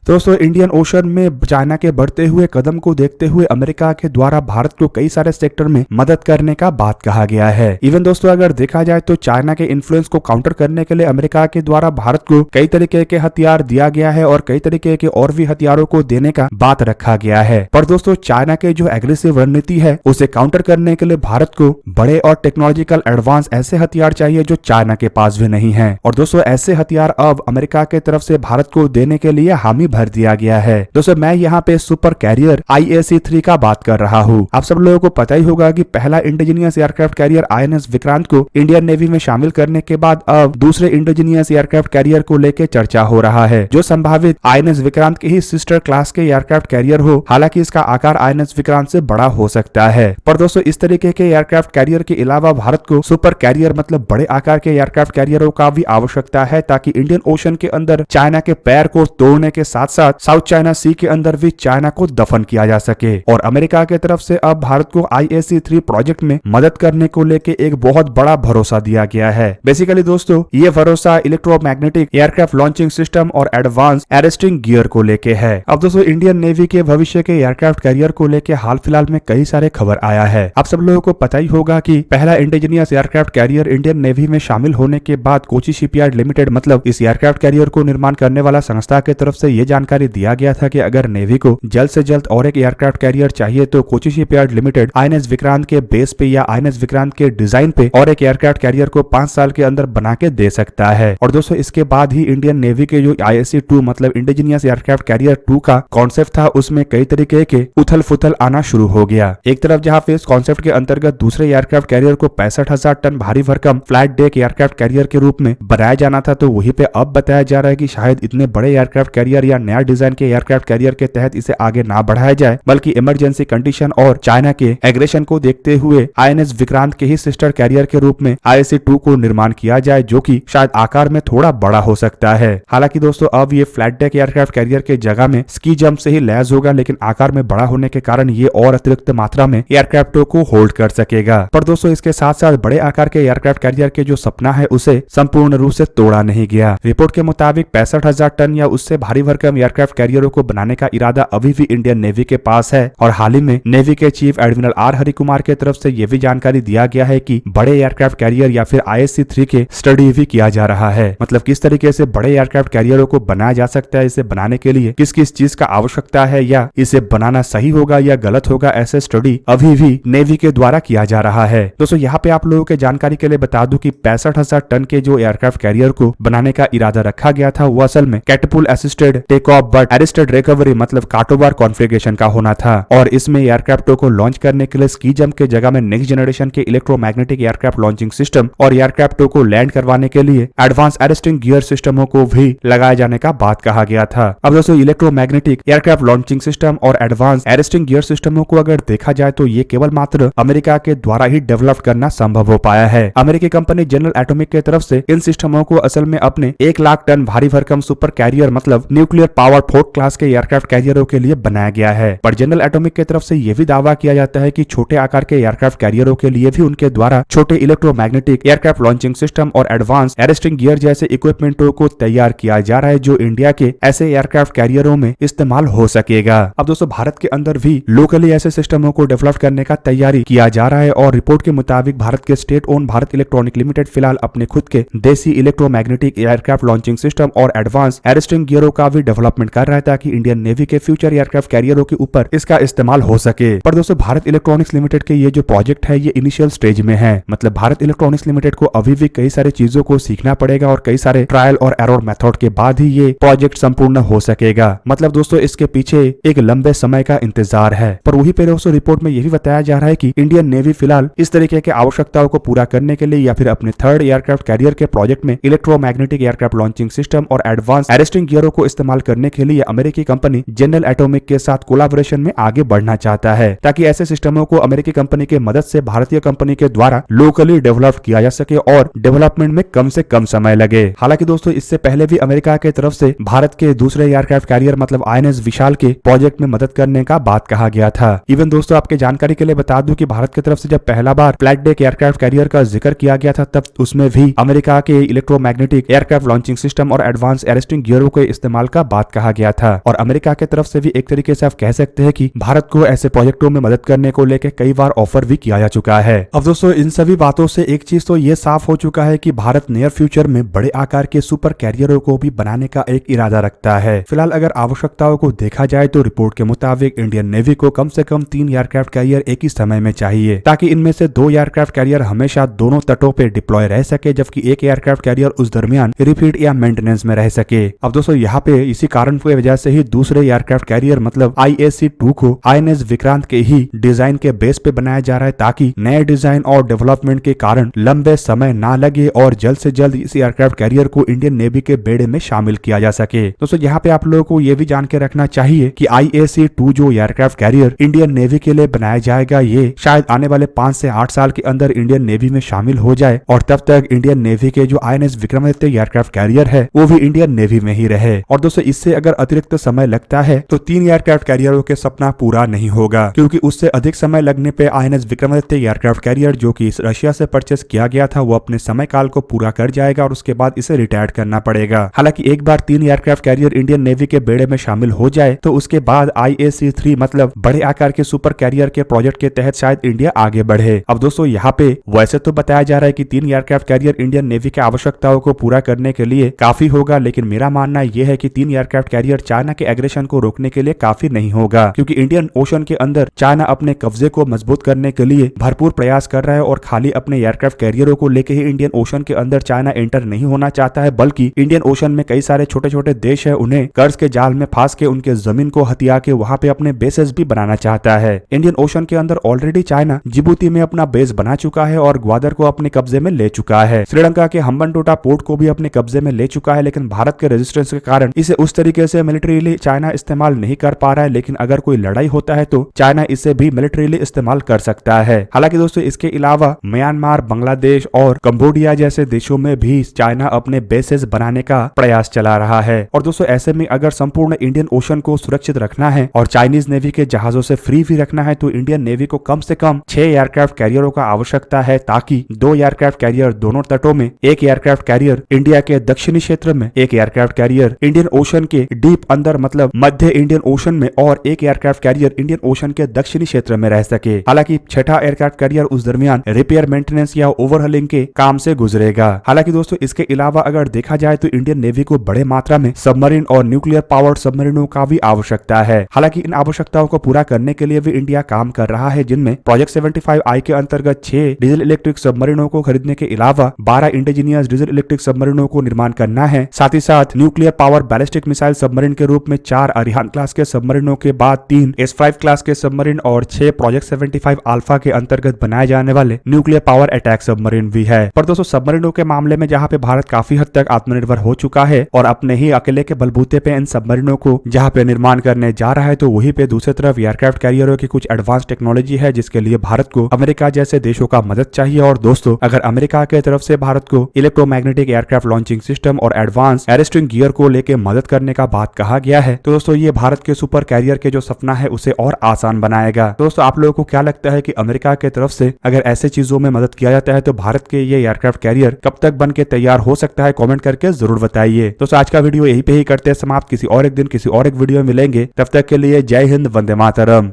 दोस्तों Indian ocean में China के बढ़ते हुए कदम को देखते हुए अमेरिका के द्वारा भारत को कई सारे सेक्टर में मदद करने का बात कहा गया है। इवन दोस्तों अगर देखा जाए तो चाइना के इन्फ्लुएंस को काउंटर करने के लिए अमेरिका के द्वारा भारत को कई तरीके के हथियार दिया गया है और कई तरीके के और भी हथियारों को देने का बात रखा गया है। पर दोस्तों चाइना के जो एग्रेसिव रणनीति है उसे काउंटर करने के लिए भारत को बड़े और टेक्नोलॉजिकल एडवांस ऐसे हथियार चाहिए जो चाइना के पास भी नहीं है। और दोस्तों ऐसे हथियार अब अमेरिका के तरफ से भारत को देने के लिए हामी भर दिया गया है। दोस्तों मैं यहाँ पे सुपर कैरियर IAC-3 का बात कर रहा हूँ। आप सब लोगों को पता ही होगा कि पहला indigenous aircraft carrier INS Vikrant को इंडियन नेवी में शामिल करने के बाद अब दूसरे इंडिजीनियस एयरक्राफ्ट कैरियर को लेकर चर्चा हो रहा है जो संभावित INS विक्रांत के ही सिस्टर क्लास के एयरक्राफ्ट कैरियर हो। हालांकि इसका आकार INS विक्रांत से बड़ा हो सकता है। पर दोस्तों इस तरीके के एयरक्राफ्ट कैरियर के अलावा भारत को सुपर कैरियर मतलब बड़े आकार के एयरक्राफ्ट कैरियरों का भी आवश्यकता है ताकि इंडियन ओशन के अंदर चाइना के पैर को तोड़ने के साथ साथ साउथ चाइना सी के अंदर भी चाइना को दफन किया जा सके। और अमेरिका की तरफ से अब भारत को IAC-3 प्रोजेक्ट में मदद करने को लेके एक बहुत बड़ा भरोसा दिया गया है। बेसिकली दोस्तों ये भरोसा इलेक्ट्रोमैग्नेटिक एयरक्राफ्ट लॉन्चिंग सिस्टम और एडवांस अरेस्टिंग गियर को लेके है। अब दोस्तों इंडियन नेवी के भविष्य के एयरक्राफ्ट कैरियर को लेके हाल फिलहाल में कई सारे खबर आया है। आप सब लोगों को पता ही होगा कि पहला indigenous aircraft carrier Indian navy में शामिल होने के बाद कोची शिपयार्ड लिमिटेड मतलब इस एयरक्राफ्ट कैरियर को निर्माण करने वाला संस्था की तरफ से ये जानकारी दिया गया था कि अगर नेवी को जल्द से जल्द और एक एयरक्राफ्ट कैरियर चाहिए तो Kochi shipyard limited INS Vikrant के बेस पे या INS विक्रांत के डिजाइन पे और एक एयरक्राफ्ट कैरियर को 5 साल के अंदर बना के दे सकता है। और दोस्तों इसके बाद ही इंडियन नेवी के जो IAC-2 मतलब इंडिजीनियस एयरक्राफ्ट कैरियर 2 का कॉन्सेप्ट था उसमें कई तरीके के उथल फुथल आना शुरू हो गया। एक तरफ जहाँ पे इस कॉन्सेप्ट के अंतर्गत दूसरे एयरक्राफ्ट कैरियर को 65,000 टन भारी भरकम फ्लैट डेक एयरक्राफ्ट कैरियर के रूप में बनाया जाना था, तो वहीं पे अब बताया जा रहा है कि शायद इतने बड़े एयरक्राफ्ट कैरियर या नया डिजाइन के एयरक्राफ्ट कैरियर के तहत इसे आगे ना बढ़ाया जाए बल्कि इमरजेंसी कंडीशन और चाइना के एग्रेशन को देखते हुए INS विक्रांत के ही सिस्टर कैरियर के रूप में IAC-2 को निर्माण किया जाए जो कि शायद आकार में थोड़ा बड़ा हो सकता है। हालांकि दोस्तों अब ये फ्लैट डेक एयरक्राफ्ट कैरियर के जगह में स्की जंप से ही लैस होगा, लेकिन आकार में बड़ा होने के कारण ये और अतिरिक्त मात्रा में एयरक्राफ्टों को होल्ड कर सकेगा। पर दोस्तों इसके साथ साथ बड़े आकार के एयरक्राफ्ट कैरियर के जो सपना है उसे संपूर्ण रूप से तोड़ा नहीं गया। रिपोर्ट के मुताबिक 65,000 टन या उससे भारी भरकम एयरक्राफ्ट कैरियरों को बनाने का इरादा अभी भी इंडियन नेवी के पास है। और हाल ही में नेवी के चीफ एडमिरल R हरिकुमार के तरफ से यह भी जानकारी दिया गया है कि बड़े एयरक्राफ्ट कैरियर या फिर IAC-3 के स्टडी भी किया जा रहा है। मतलब किस तरीके से बड़े एयरक्राफ्ट कैरियरों को बनाया जा सकता है, इसे बनाने के लिए किस किस चीज का आवश्यकता है या इसे बनाना सही होगा या गलत होगा, ऐसे स्टडी अभी भी नेवी के द्वारा किया जा रहा है। दोस्तों यहाँ पे आप लोगों के जानकारी के लिए बता दूं कि 65,000 टन के जो एयरक्राफ्ट कैरियर को बनाने का इरादा रखा गया था वो असल में catapult assisted take off but arrested recovery मतलब काटोबार कॉन्फ़िगरेशन का होना था। और इसमें एयरक्राफ्टों को लॉन्च करने के लिए स्की जंप के जगह में नेक्स्ट जनरेशन के इलेक्ट्रोमैग्नेटिक एयरक्राफ्ट लॉन्चिंग सिस्टम और एयरक्राफ्टों को लैंड करवाने के लिए एडवांस अरेस्टिंग गियर सिस्टमों को भी लगाए जाने का बात कहा गया था। अब दोस्तों इलेक्ट्रोमैग्नेटिक एयरक्राफ्ट लॉन्चिंग सिस्टम और एडवांस अरेस्टिंग गियर सिस्टमों को अगर देखा जाए तो ये केवल मात्र अमेरिका के द्वारा ही डेवलप करना संभव हो पाया है। अमेरिकी कंपनी जनरल एटॉमिक की तरफ से इन सिस्टमों को असल में अपने 1 लाख टन भारी भरकम सुपर कैरियर मतलब न्यूक्लियर पावर 4 क्लास के एयरक्राफ्ट कैरियरों के लिए बनाया गया है। पर जनरल एटॉमिक की तरफ से यह भी दावा किया जाता है कि छोटे आकार के एयरक्राफ्ट कैरियरों के लिए भी उनके द्वारा छोटे इलेक्ट्रोमैग्नेटिक एयरक्राफ्ट लॉन्चिंग सिस्टम और एडवांस अरेस्टिंग गियर जैसे इक्विपमेंटों को तैयार किया जा रहा है जो इंडिया के ऐसे एयरक्राफ्ट कैरियरों में इस्तेमाल हो सकेगा। अब दोस्तों भारत के अंदर भी लोकली ऐसे सिस्टमों को डेवलप करने का तैयारी किया जा रहा है और रिपोर्ट के मुताबिक भारत के state own Bharat electronic limited फिलहाल अपने खुद के देसी इलेक्ट्रोमैग्नेटिक एयरक्राफ्ट लॉन्चिंग सिस्टम और एडवांस अरेस्टिंग गियरों का भी डेवलपमेंट कर रहा है ताकि इंडियन नेवी के फ्यूचर एयरक्राफ्ट कैरियरों के ऊपर इसका इस्तेमाल हो सके। पर दोस्तों भारत इलेक्ट्रॉनिक्स लिमिटेड के ये जो प्रोजेक्ट है ये इनिशियल स्टेज में है। मतलब भारत इलेक्ट्रॉनिक्स लिमिटेड को अभी भी कई सारी चीजों को सीखना पड़ेगा और कई सारे ट्रायल और एरर मेथड के बाद ही ये प्रोजेक्ट संपूर्ण हो सकेगा। मतलब दोस्तों इसके पीछे एक लंबे समय का इंतजार है। पर वही पे दोस्तों रिपोर्ट में ये भी बताया जा रहा है कि इंडियन नेवी फिलहाल इस तरीके के आवश्यकताओं को पूरा करने के लिए या फिर अपने थर्ड एयरक्राफ्ट कैरियर के प्रोजेक्ट में इलेक्ट्रोमैग्नेटिक एयरक्राफ्ट लॉन्चिंग सिस्टम और एडवांस अरेस्टिंग गियरों को इस्तेमाल करने के लिए अमेरिकी कंपनी जनरल एटॉमिक के साथ कोलैबोरेशन में आगे बढ़ना चाहता है ताकि ऐसे सिस्टमों को अमेरिकी कंपनी के मदद से भारतीय कंपनी के द्वारा लोकली डेवलप किया जा सके और डेवलपमेंट में कम से कम समय लगे। हालांकि दोस्तों इससे पहले भी अमेरिका के तरफ से भारत के दूसरे एयरक्राफ्ट कैरियर मतलब INS विशाल के प्रोजेक्ट में मदद करने का बात कहा गया था। इवन दोस्तों आपके जानकारी के लिए बता दूं कि भारत की तरफ से जब पहला बार फ्लैट डेक एयरक्राफ्ट कैरियर का जिक्र किया गया था तब उसमें भी अमेरिका के इलेक्ट्रोमैग्नेटिक एयरक्राफ्ट लॉन्चिंग सिस्टम और एडवांस अरेस्टिंग गियरों के इस्तेमाल का बात कहा गया था। और अमेरिका की तरफ से भी एक तरीके से आप कह सकते हैं कि भारत को ऐसे प्रोजेक्टों में मदद करने को लेकर कई बार ऑफर भी किया जा चुका है। अब दोस्तों इन सभी बातों से एक चीज तो ये साफ हो चुका है कि भारत नियर फ्यूचर में बड़े आकार के सुपर कैरियरों को भी बनाने का एक इरादा रखता है। फिलहाल अगर आवश्यकताओं को देखा जाए तो रिपोर्ट के मुताबिक इंडियन नेवी को कम से कम 3 एयरक्राफ्ट कैरियर एक ही समय में चाहिए, ताकि इनमें से 2 एयरक्राफ्ट कैरियर हमेशा दोनों तटों पे डिप्लॉय रह सके, जबकि एक एयरक्राफ्ट कैरियर उस दरमियान रिपीट या मेंटेनेंस में रह सके। अब दोस्तों यहाँ पे इसी कारण की वजह से ही दूसरे एयरक्राफ्ट कैरियर मतलब IAC-2 को INS विक्रांत के ही डिजाइन के बेस पे बनाया जा रहा है, ताकि नए डिजाइन और डेवलपमेंट के कारण लंबे समय ना लगे और जल्द से जल्द इस एयरक्राफ्ट कैरियर को इंडियन नेवी के बेड़े में शामिल किया जा सके। दोस्तों यहाँ पे आप लोगों को ये भी जान के रखना चाहिए कि IAC-2 जो एयरक्राफ्ट कैरियर इंडियन नेवी के लिए बनाया जाएगा, ये शायद आने वाले 5 से 8 साल के अंदर इंडियन नेवी में शामिल हो जाए और तब तक इंडियन नेवी के जो INS विक्रमादित्य एयरक्राफ्ट कैरियर है वो भी इंडियन नेवी में ही रहे। और दोस्तों इससे अगर अतिरिक्त समय लगता है तो 3 एयरक्राफ्ट कैरियरों के सपना पूरा नहीं होगा, क्योंकि उससे अधिक समय लगने पे INS विक्रमादित्य एयरक्राफ्ट कैरियर जो कि रशिया से परचेस किया गया था वो अपने समय काल को पूरा कर जाएगा और उसके बाद इसे रिटायर करना पड़ेगा। हालांकि एक बार 3 एयरक्राफ्ट कैरियर इंडियन नेवी के बेड़े में शामिल हो जाए तो उसके बाद IAC-3 मतलब बड़े आकार के सुपर कैरियर के प्रोजेक्ट के तहत शायद इंडिया आगे बढ़े। अब दोस्तों यहाँ पे वैसे तो बताया जा रहा है कि 3 एयरक्राफ्ट कैरियर इंडियन नेवी की आवश्यकताओं को पूरा करने के लिए काफी होगा, लेकिन मेरा मानना यह है कि 3 एयरक्राफ्ट कैरियर चाइना के एग्रेशन को रोकने के लिए काफी नहीं होगा, क्योंकि इंडियन ओशन के अंदर चाइना अपने कब्जे को मजबूत करने के लिए भरपूर प्रयास कर रहा है और खाली अपने एयरक्राफ्ट कैरियरों को लेकर ही इंडियन ओशन के अंदर चाइना एंटर नहीं होना चाहता है, बल्कि इंडियन ओशन में कई सारे छोटे छोटे देश है उन्हें कर्ज के जाल में फांस के उनके जमीन को हथिया के वहां पे अपने बेसेस भी बनाना चाहता है। इंडियन ओशन के अंदर ऑलरेडी चाइना जिबूती में अपना बेस बना चुका है और ग्वादर को अपने कब्जे में ले चुका है। श्रीलंका के हम्बनटोटा पोर्ट को भी अपने कब्जे में ले चुका है, लेकिन भारत के रेजिस्टेंस के कारण इसे उस तरीके से मिलिट्रीली चाइना इस्तेमाल नहीं कर पा रहा है। लेकिन अगर कोई लड़ाई होता है तो चाइना इसे भी मिलिट्रीली इस्तेमाल कर सकता है। हालांकि दोस्तों इसके अलावा म्यांमार, बांग्लादेश और कंबोडिया जैसे देशों में भी चाइना अपने बेसेस बनाने का प्रयास चला रहा है। और दोस्तों ऐसे में अगर संपूर्ण इंडियन ओशन को सुरक्षित रखना है और चाइनीज नेवी के जहाजों से फ्री भी रखना है तो इंडियन नेवी को कम से कम 6 एयरक्राफ्ट कैरियरों का आवश्यकता है, ताकि 2 एयरक्राफ्ट कैरियर दोनों तटों में, 1 एयरक्राफ्ट कैरियर इंडिया के दक्षिणी क्षेत्र में, 1 एयरक्राफ्ट कैरियर इंडियन ओशन के डीप अंदर मतलब मध्य इंडियन ओशन में और 1 एयरक्राफ्ट कैरियर इंडियन ओशन के दक्षिणी क्षेत्र में रह सके। हालांकि 6ठा एयरक्राफ्ट कैरियर उस दरमियान रिपेयर, मेंटेनेंस या ओवरहॉलिंग के काम से गुजरेगा। हालांकि दोस्तों इसके अलावा अगर देखा जाए तो इंडियन नेवी को बड़े मात्रा में सबमरीन और न्यूक्लियर पावर्ड सबमरीनों का भी आवश्यकता है। हालांकि इन आवश्यकताओं को पूरा करने के लिए भी इंडिया काम कर रहा है, जिनमें प्रोजेक्ट 75I के अंतर्गत 6 डीजल इलेक्ट्रिक सबमरीनों को खरीदने के अलावा 12 इंडिजीनियस डीजल इलेक्ट्रिक सबमरीनों को निर्माण करना है। साथ ही साथ nuclear power ballistic missile submarine के रूप में 4 अरिहान क्लास के सबमरीनों के बाद 3 S5 क्लास के सबमरीन और 6 प्रोजेक्ट 75 अल्फा के अंतर्गत बनाए जाने वाले न्यूक्लियर पावर अटैक सबमरीन भी है। पर दोस्तों सबमरीनों के मामले में जहां पे भारत काफी हद तक आत्मनिर्भर हो चुका है और अपने ही अकेले के बलबूते पे इन सबमरीनों को जहां पे निर्माण करने जा रहा है, तो वहीं पे दूसरी तरफ एयरक्राफ्ट कैरियरों की कुछ एडवांस टेक्नोलॉजी है जिसके लिए भारत को अमेरिका जैसे देशों का मदद चाहिए। और दोस्तों अगर अमेरिका के तरफ से भारत को इलेक्ट्रोमैग्नेटिक एयरक्राफ्ट लॉन्चिंग सिस्टम और एडवांस एरेस्टिंग गियर को लेकर मदद करने का बात कहा गया है, तो दोस्तों ये भारत के सुपर कैरियर के जो सपना है उसे और आसान बनाएगा। दोस्तों आप लोगों को क्या लगता है कि अमेरिका के तरफ से अगर ऐसे चीजों में मदद किया जाता है तो भारत के ये एयरक्राफ्ट कैरियर कब तक बन के तैयार हो सकता है? कमेंट करके जरूर बताइए। दोस्तों आज का वीडियो यहीं पे ही करते हैं समाप्त। किसी और एक दिन किसी और एक वीडियो में मिलेंगे, तब तक के लिए जय हिंद, वंदे मातरम।